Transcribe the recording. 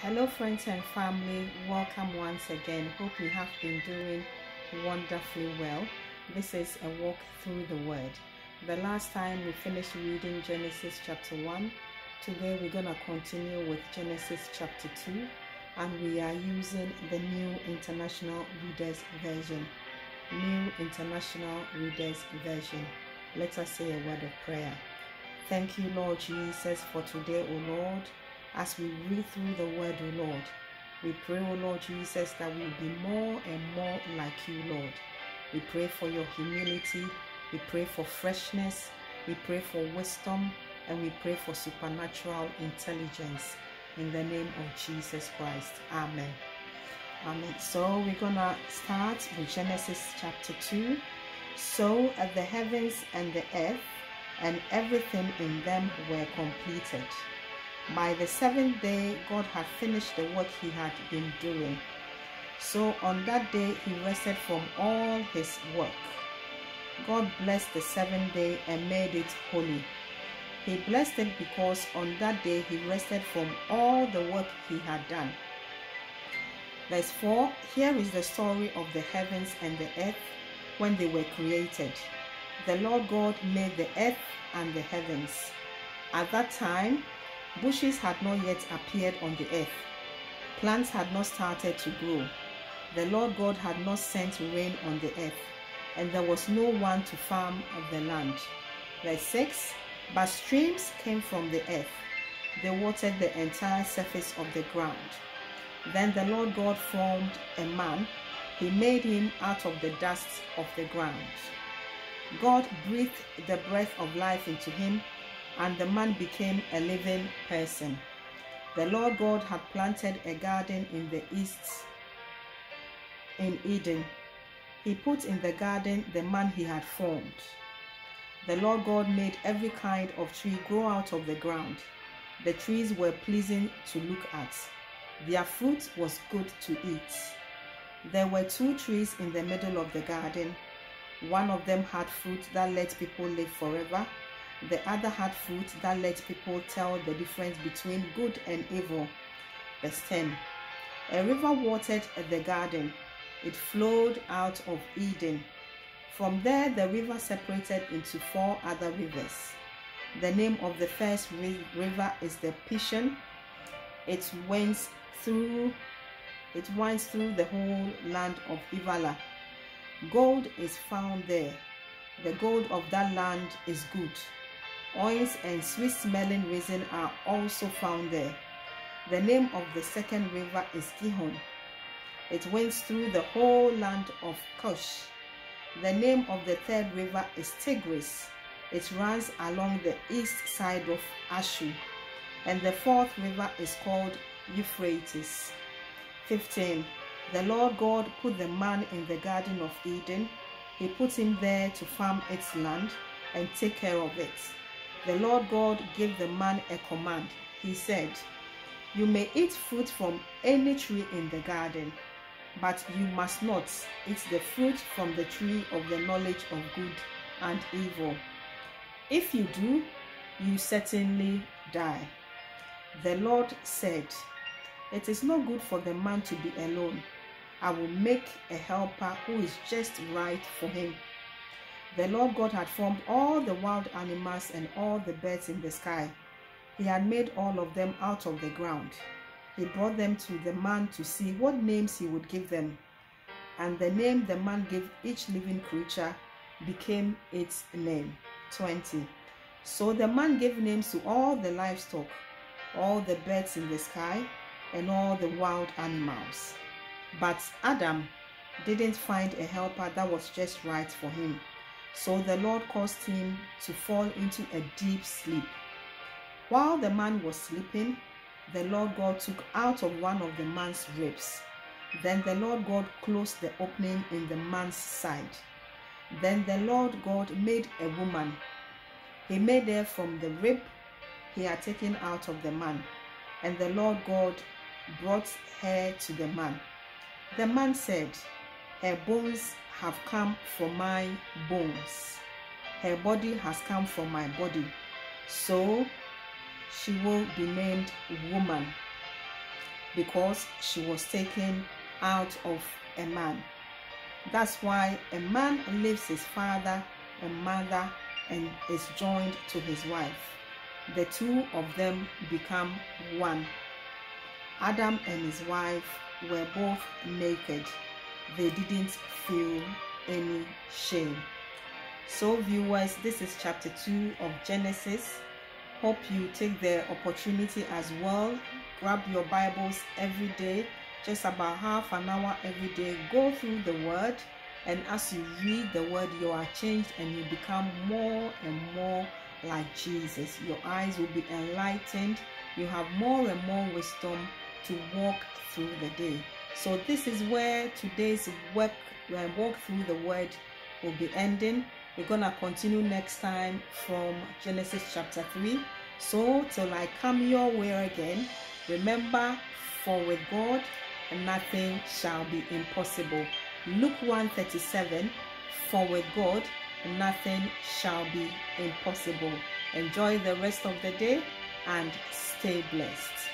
Hello friends and family, welcome once again. Hope you have been doing wonderfully well. This is a walk through the word. The last time we finished reading Genesis chapter 1. Today we're going to continue with Genesis chapter 2, and we are using the New International Reader's Version. New International Reader's Version. Let us say a word of prayer. Thank you, Lord Jesus, for today, O Lord. As we read through the word, O Lord, we pray, O Lord Jesus, that we will be more and more like you, Lord. We pray for your humility, we pray for freshness, we pray for wisdom, and we pray for supernatural intelligence in the name of Jesus Christ. Amen. Amen. So we're gonna start with Genesis chapter 2. So the heavens and the earth and everything in them were completed. By the seventh day, God had finished the work he had been doing. So on that day, he rested from all his work. God blessed the seventh day and made it holy. He blessed it because on that day, he rested from all the work he had done. Verse 4, here is the story of the heavens and the earth when they were created. The Lord God made the earth and the heavens. At that time, bushes had not yet appeared on the earth. Plants had not started to grow. The Lord God had not sent rain on the earth, and there was no one to farm the land. Verse 6, but streams came from the earth. They watered the entire surface of the ground. Then the Lord God formed a man. He made him out of the dust of the ground. God breathed the breath of life into him, and the man became a living person. The Lord God had planted a garden in the east in Eden. He put in the garden the man he had formed. The Lord God made every kind of tree grow out of the ground. The trees were pleasing to look at. Their fruit was good to eat. There were two trees in the middle of the garden. One of them had fruit that let people live forever. The other had fruit that let people tell the difference between good and evil. Verse 10. A river watered the garden. It flowed out of Eden. From there, the river separated into four other rivers. The name of the first river is the Pishon. It winds through the whole land of Ivala. Gold is found there. The gold of that land is good. Oils and sweet-smelling resin are also found there. The name of the second river is Gihon. It winds through the whole land of Cush. The name of the third river is Tigris. It runs along the east side of Ashur. And the fourth river is called Euphrates. 15. The Lord God put the man in the Garden of Eden. He put him there to farm its land and take care of it. The Lord God gave the man a command. He said, you may eat fruit from any tree in the garden, but you must not eat the fruit from the tree of the knowledge of good and evil. If you do, you certainly die. The Lord said, it is not good for the man to be alone. I will make a helper who is just right for him. The Lord God had formed all the wild animals and all the birds in the sky. He had made all of them out of the ground. He brought them to the man to see what names he would give them. And the name the man gave each living creature became its name. 20. So the man gave names to all the livestock, all the birds in the sky, and all the wild animals. But Adam didn't find a helper that was just right for him. So the Lord caused him to fall into a deep sleep. While the man was sleeping, the Lord God took out of one of the man's ribs. Then the Lord God closed the opening in the man's side. Then the Lord God made a woman. He made her from the rib he had taken out of the man. And the Lord God brought her to the man. The man said, her bones have come from my bones. Her body has come from my body. So she will be named woman. because she was taken out of a man. That's why a man leaves his father and mother and is joined to his wife. The two of them become one. Adam and his wife were both naked. They didn't feel any shame. So viewers, this is chapter 2 of Genesis. Hope you take the opportunity as well. Grab your Bibles every day, just about half an hour every day. Go through the word, and as you read the word, you are changed and you become more and more like Jesus. Your eyes will be enlightened. You have more and more wisdom to walk through the day. So this is where today's walk through the word will be ending. We're gonna continue next time from Genesis chapter 3. So till I come your way again, remember, for with God nothing shall be impossible. Luke 1:37, for with God nothing shall be impossible. Enjoy the rest of the day and stay blessed.